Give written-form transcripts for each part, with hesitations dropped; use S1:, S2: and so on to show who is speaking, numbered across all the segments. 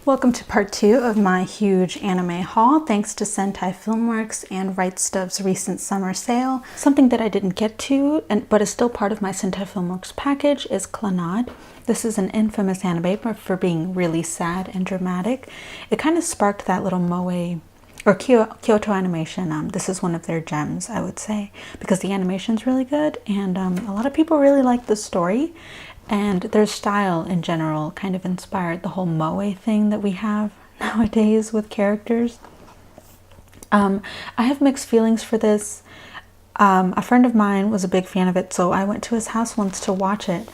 S1: Welcome to part 2 of my huge anime haul, thanks to Sentai Filmworks and RightstufAnime's recent summer sale. Something that I didn't get to, but is still part of my Sentai Filmworks package, is Clannad. This is an infamous anime for being really sad and dramatic. It kind of sparked that little moe or Kyoto Animation. This is one of their gems, I would say, because the animation's really good and a lot of people really like the story. And their style in general kind of inspired the whole moe thing that we have nowadays with characters. I have mixed feelings for this. A friend of mine was a big fan of it, so I went to his house once to watch it.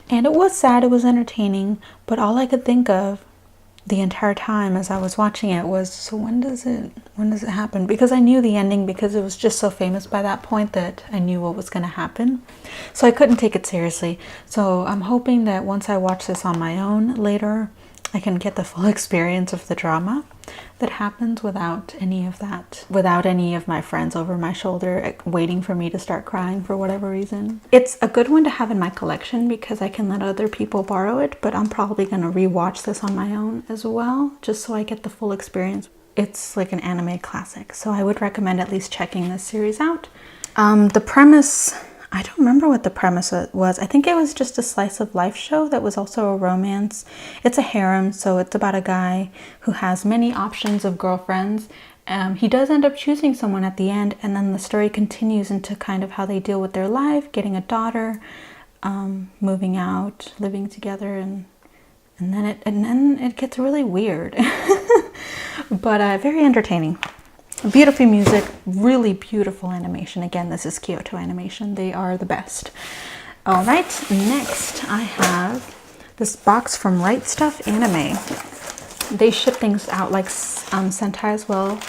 S1: And it was sad, it was entertaining, but all I could think of the entire time as I was watching it was, so when does it happen? Because I knew the ending, because it was just so famous by that point that I knew what was going to happen. So I couldn't take it seriously. So I'm hoping that once I watch this on my own later, I can get the full experience of the drama that happens without any of that, without any of my friends over my shoulder waiting for me to start crying for whatever reason. It's a good one to have in my collection because I can let other people borrow it, but I'm probably going to rewatch this on my own as well, just so I get the full experience. It's like an anime classic, so I would recommend at least checking this series out. The premise, I don't remember what the premise was. I think it was just a slice of life show that was also a romance. It's a harem, so it's about a guy who has many options of girlfriends. He does end up choosing someone at the end, and then the story continues into kind of how they deal with their life, getting a daughter, moving out, living together, and then it gets really weird. But very entertaining. Beautiful music, really beautiful animation. Again, this is Kyoto Animation. They are the best. All right, next I have this box from RightstufAnime. They ship things out like Sentai as well.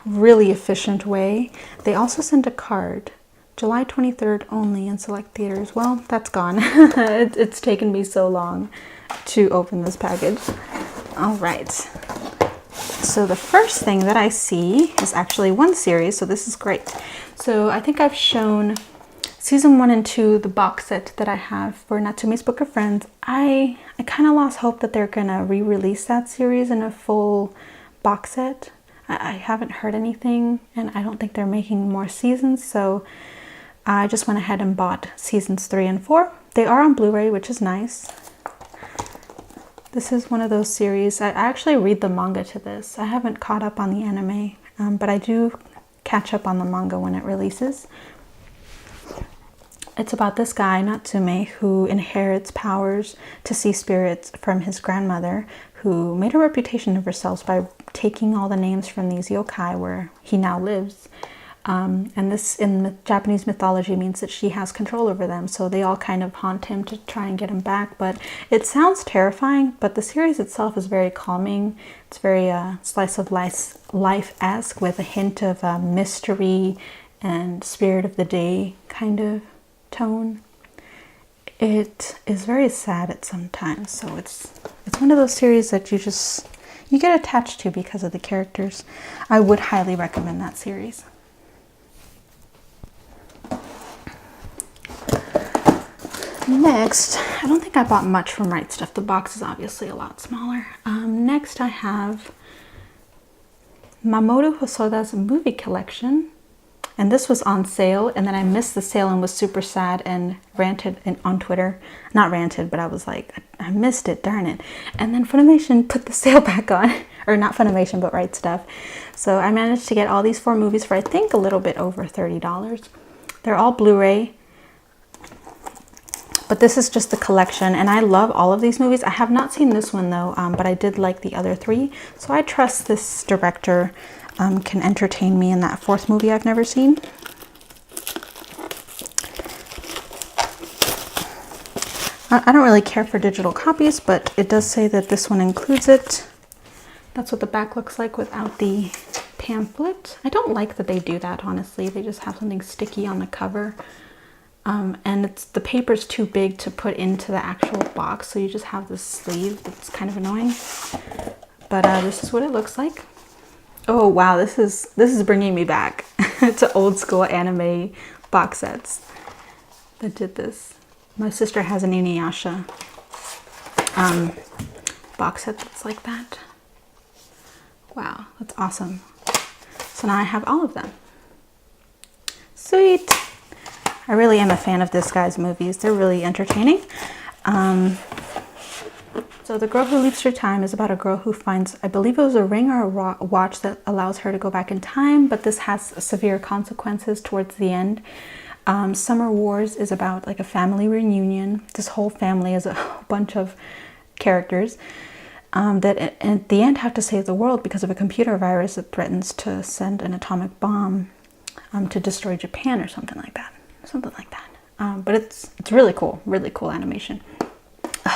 S1: Really efficient way. They also send a card. July 23rd only in select theaters. Well, that's gone. It's taken me so long to open this package. All right. So the first thing that I see is actually one series, so this is great. So I think I've shown season 1 and 2, the box set that I have for Natsume's Book of Friends. I kind of lost hope that they're gonna re-release that series in a full box set. I haven't heard anything, and I don't think they're making more seasons, so I just went ahead and bought seasons 3 and 4. They are on Blu-ray, which is nice. This is one of those series. I actually read the manga to this. I haven't caught up on the anime, but I do catch up on the manga when it releases. It's about this guy, Natsume, who inherits powers to see spirits from his grandmother, who made a reputation of herself by taking all the names from these yokai where he now lives. And this in Japanese mythology means that she has control over them, so they all kind of haunt him to try and get him back. But it sounds terrifying, but the series itself is very calming. It's very slice of life-esque with a hint of mystery and spirit of the day kind of tone. It is very sad at some times, so it's one of those series that you get attached to because of the characters. I would highly recommend that series. Next, I don't think I bought much from RightstufAnime. The box is obviously a lot smaller. Next I have Mamoru Hasoda's movie collection. And this was on sale, and then I missed the sale and was super sad and ranted on Twitter. Not ranted, but I was like, I missed it, darn it. And then Funimation put the sale back on. Or not Funimation, but RightstufAnime. So I managed to get all these 4 movies for I think a little bit over $30. They're all Blu-ray. But this is just the collection, and I love all of these movies. I have not seen this one though, but I did like the other 3. So I trust this director can entertain me in that 4th movie I've never seen. I don't really care for digital copies, but it does say that this one includes it. That's what the back looks like without the pamphlet. I don't like that they do that, honestly. They just have something sticky on the cover. And the paper's too big to put into the actual box, so you just have this sleeve that's kind of annoying. But this is what it looks like. Oh wow, this is bringing me back to old school anime box sets that did this. My sister has an Inuyasha box set that's like that. Wow, that's awesome. So now I have all of them. Sweet. I really am a fan of this guy's movies. They're really entertaining. So The Girl Who Leaps Through Time is about a girl who finds, I believe it was a ring or a watch that allows her to go back in time, but this has severe consequences towards the end. Summer Wars is about like a family reunion. This whole family is a bunch of characters that at the end have to save the world because of a computer virus that threatens to send an atomic bomb to destroy Japan or something like that. But it's really cool animation.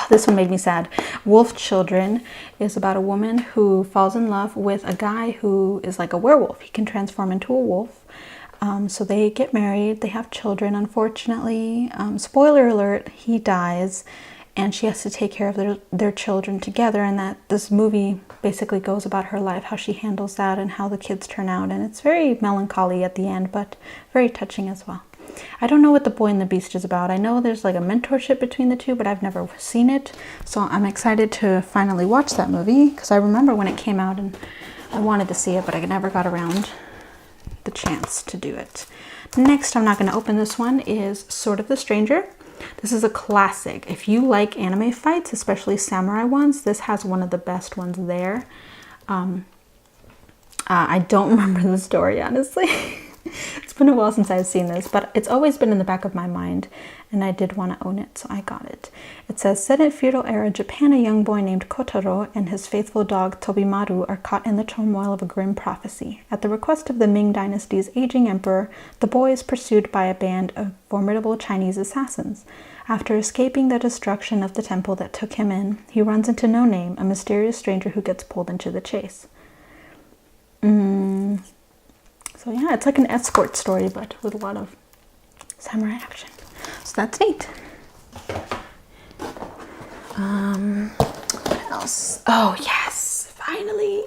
S1: This one made me sad. Wolf Children is about a woman who falls in love with a guy who is like a werewolf. He can transform into a wolf. So they get married, they have children. Unfortunately, spoiler alert, he dies and she has to take care of their children together, and that this movie basically goes about her life, how she handles that and how the kids turn out. And it's very melancholy at the end, but very touching as well. I don't know what The Boy and the Beast is about. I know there's like a mentorship between the two, but I've never seen it. So I'm excited to finally watch that movie because I remember when it came out and I wanted to see it, but I never got around the chance to do it. Next, I'm not going to open this one, is Sword of the Stranger. This is a classic. If you like anime fights, especially samurai ones, this has one of the best ones there. I don't remember the story, honestly. It's been a while since I've seen this, but it's always been in the back of my mind, and I did want to own it, so I got it. It says, set in feudal era Japan, a young boy named Kotaro and his faithful dog Tobimaru are caught in the turmoil of a grim prophecy. At the request of the Ming dynasty's aging emperor, the boy is pursued by a band of formidable Chinese assassins. After escaping the destruction of the temple that took him in, he runs into No Name, a mysterious stranger who gets pulled into the chase. So yeah, it's like an escort story, but with a lot of samurai action. So that's neat. What else? Oh yes, finally.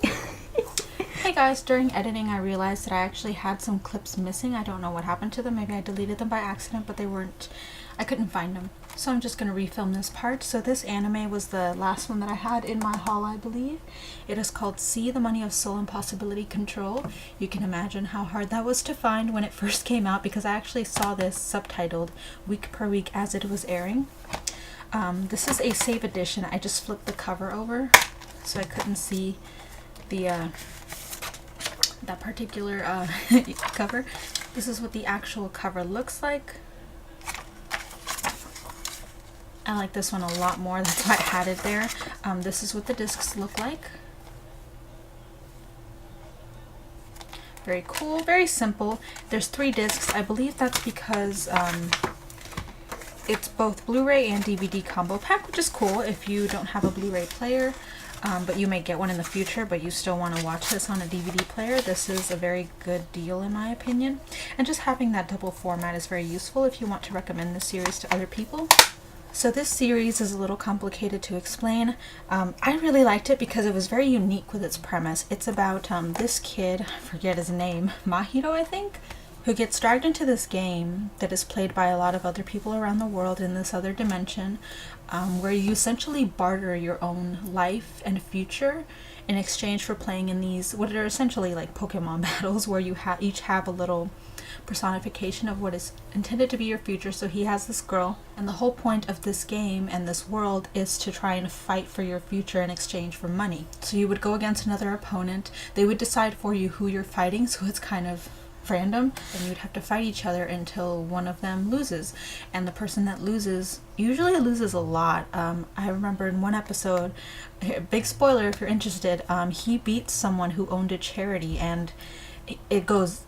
S1: Hey guys, during editing I realized that I actually had some clips missing. I don't know what happened to them. Maybe I deleted them by accident, but I couldn't find them. So I'm just going to refilm this part. So this anime was the last one that I had in my haul, I believe. It is called See the Money of Soul and Possibility Control. You can imagine how hard that was to find when it first came out, because I actually saw this subtitled week per week as it was airing. This is a save edition. I just flipped the cover over so I couldn't see the that particular cover. This is what the actual cover looks like. I like this one a lot more, that's why I had it there. This is what the discs look like. Very cool, very simple. There's 3 discs. I believe that's because it's both Blu-ray and DVD combo pack, which is cool if you don't have a Blu-ray player, but you may get one in the future, but you still want to watch this on a DVD player. This is a very good deal in my opinion. And just having that double format is very useful if you want to recommend this series to other people. So this series is a little complicated to explain. I really liked it because it was very unique with its premise. It's about this kid, I forget his name, Mahiro I think, who gets dragged into this game that is played by a lot of other people around the world in this other dimension, where you essentially barter your own life and future in exchange for playing in these, what are essentially like Pokemon battles, where you each have a little personification of what is intended to be your future. So he has this girl, and the whole point of this game and this world is to try and fight for your future in exchange for money. So you would go against another opponent, they would decide for you who you're fighting, so it's kind of random, and you would have to fight each other until one of them loses. And the person that loses usually loses a lot. I remember in one episode, big spoiler if you're interested, he beats someone who owned a charity, and he goes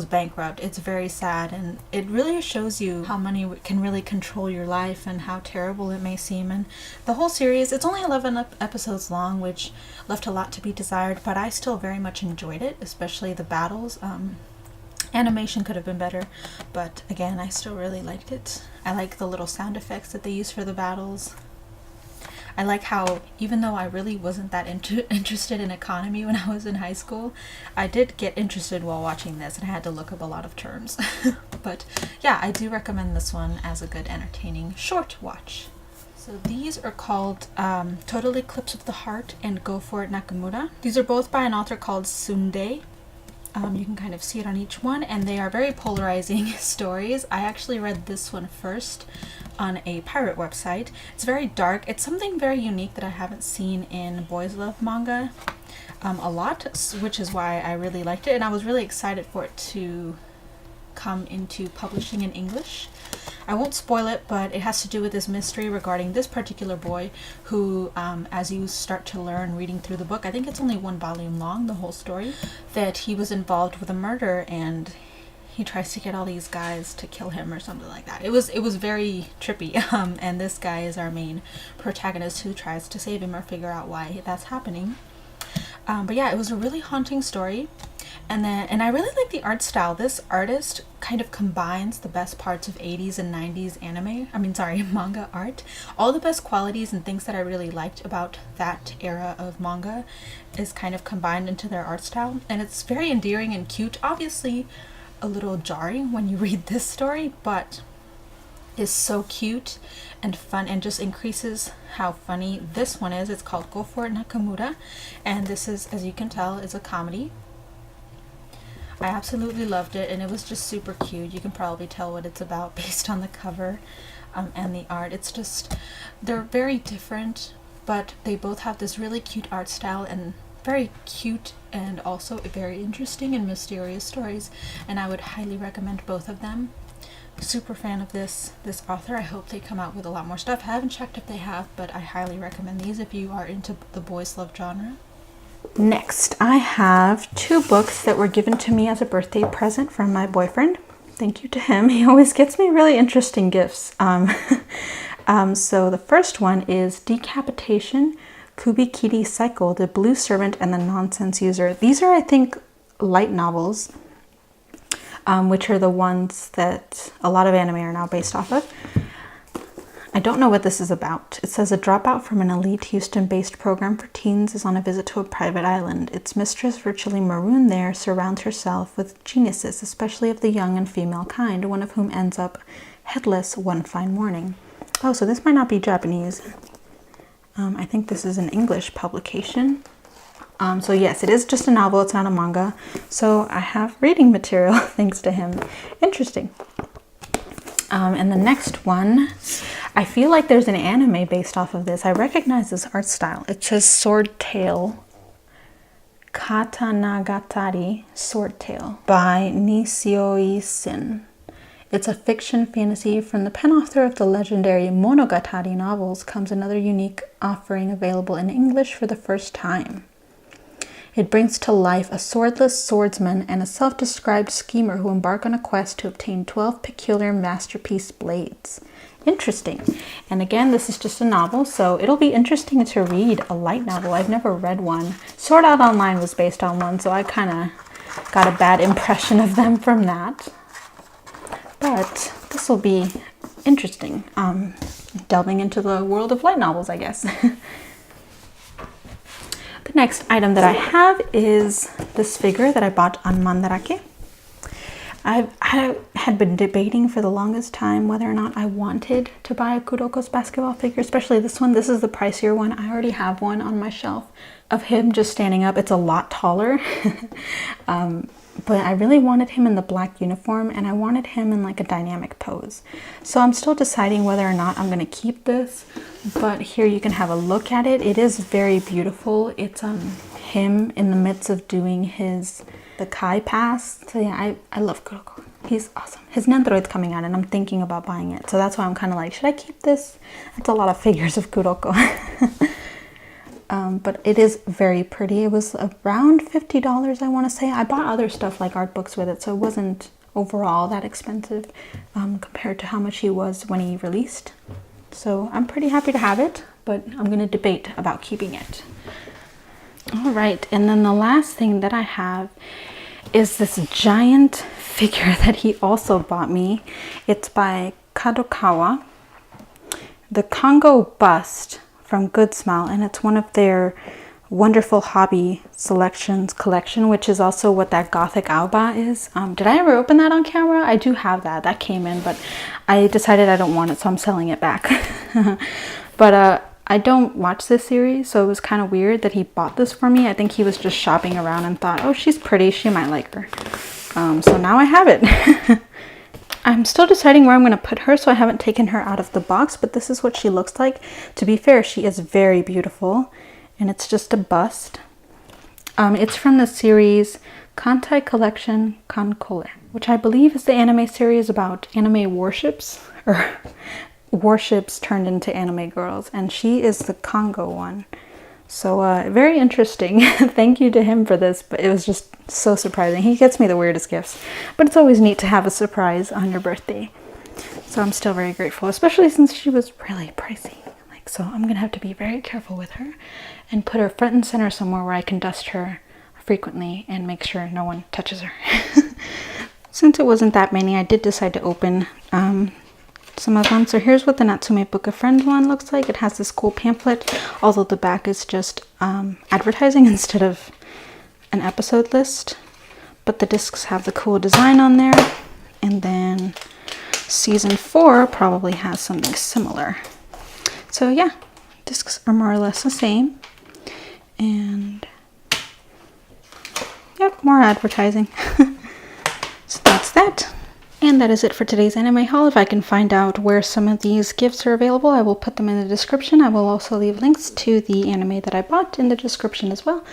S1: bankrupt. It's very sad, and it really shows you how money can really control your life and how terrible it may seem. And the whole series, it's only 11 episodes long, which left a lot to be desired, but I still very much enjoyed it, especially the battles. Animation could have been better, but again, I still really liked it. I like the little sound effects that they use for the battles. I like how, even though I really wasn't that interested in economy when I was in high school, I did get interested while watching this, and I had to look up a lot of terms. But yeah, I do recommend this one as a good, entertaining, short watch. So these are called Total Eclipse of the Heart and Go For It Nakamura. These are both by an author called Sunde. You can kind of see it on each one, and they are very polarizing stories. I actually read this one first on a pirate website. It's very dark. It's something very unique that I haven't seen in boys love manga a lot, which is why I really liked it, and I was really excited for it to come into publishing in English. I won't spoil it, but it has to do with this mystery regarding this particular boy who, as you start to learn reading through the book, I think it's only 1 volume long, the whole story, that he was involved with a murder and he tries to get all these guys to kill him or something like that. It was very trippy, and this guy is our main protagonist who tries to save him or figure out why that's happening. But yeah, it was a really haunting story. And I really like the art style. This artist kind of combines the best parts of 80s and 90s manga art. All the best qualities and things that I really liked about that era of manga is kind of combined into their art style. And it's very endearing and cute. Obviously a little jarring when you read this story, but is so cute and fun and just increases how funny this one is. It's called Go For It Nakamura, and this is, as you can tell, is a comedy. I absolutely loved it, and it was just super cute. You can probably tell what it's about based on the cover and the art. It's just, they're very different, but they both have this really cute art style and very cute and also very interesting and mysterious stories, and I would highly recommend both of them. Super fan of this author. I hope they come out with a lot more stuff. I haven't checked if they have, but I highly recommend these if you are into the boys love genre. Next, I have 2 books that were given to me as a birthday present from my boyfriend. Thank you to him. He always gets me really interesting gifts. So the first one is Decapitation, Kubikiri Cycle, The Blue Servant and the Nonsense User. These are, I think, light novels, which are the ones that a lot of anime are now based off of. I don't know what this is about. It says a dropout from an elite Houston-based program for teens is on a visit to a private island. Its mistress, virtually marooned there, surrounds herself with geniuses, especially of the young and female kind, one of whom ends up headless one fine morning. Oh, so this might not be Japanese. I think this is an English publication. So yes, it is just a novel. It's not a manga. So I have reading material thanks to him. Interesting. And the next one, I feel like there's an anime based off of this. I recognize this art style. It says Sword Tale, Katanagatari Sword Tale by Nisioi Sin. It's a fiction fantasy. From the pen author of the legendary Monogatari novels comes another unique offering available in English for the first time. It brings to life a swordless swordsman and a self-described schemer who embark on a quest to obtain 12 peculiar masterpiece blades. Interesting. And again, this is just a novel, so it'll be interesting to read a light novel. I've never read one. Sword Art Online was based on one, so I kind of got a bad impression of them from that. But this will be interesting. Delving into the world of light novels, I guess. The next item that I have is this figure that I bought on Mandarake. I had been debating for the longest time whether or not I wanted to buy a Kuroko's basketball figure, especially this one. This is the pricier one. I already have one on my shelf of him just standing up. It's a lot taller. But I really wanted him in the black uniform, and I wanted him in like a dynamic pose. So I'm still deciding whether or not I'm going to keep this, but here you can have a look at it. It is very beautiful. It's him in the midst of doing the Kai pass. So yeah, I love Kuroko. He's awesome. His Nendoroid's coming out, and I'm thinking about buying it. So that's why I'm kind of like, should I keep this? That's a lot of figures of Kuroko. But it is very pretty. It was around $50, I want to say. I bought other stuff like art books with it, so it wasn't overall that expensive compared to how much he was when he released. So I'm pretty happy to have it, but I'm going to debate about keeping it. All right, and then the last thing that I have is this giant figure that he also bought me. It's by Kadokawa, the Congo Bust from Good Smile, and it's one of their wonderful hobby selections collection, which is also what that Gothic Aoba is. Did I ever open that on camera? I do have that. That came in, but I decided I don't want it, so I'm selling it back. But I don't watch this series, so it was kind of weird that he bought this for me. I think he was just shopping around and thought, oh, she's pretty, she might like her. So now I have it. I'm still deciding where I'm going to put her, so I haven't taken her out of the box, but this is what she looks like. To be fair, she is very beautiful, and it's just a bust. It's from the series Kantai Collection Kankole, which I believe is the anime series about anime warships, or warships turned into anime girls, and she is the Congo one. So very interesting. Thank you to him for this, but it was just so surprising. He gets me the weirdest gifts, but it's always neat to have a surprise on your birthday. So I'm still very grateful, especially since she was really pricey. So I'm gonna have to be very careful with her and put her front and center somewhere where I can dust her frequently and make sure no one touches her. Since it wasn't that many, I did decide to open some of them. So here's what the Natsume Book of Friends one looks like. It has this cool pamphlet, although the back is just advertising instead of an episode list. But the discs have the cool design on there. And then season 4 probably has something similar. So yeah, discs are more or less the same. And yep, more advertising. So that's that. And that is it for today's anime haul. If I can find out where some of these gifts are available, I will put them in the description. I will also leave links to the anime that I bought in the description as well.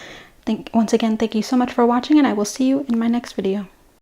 S1: Once again, thank you so much for watching, and I will see you in my next video.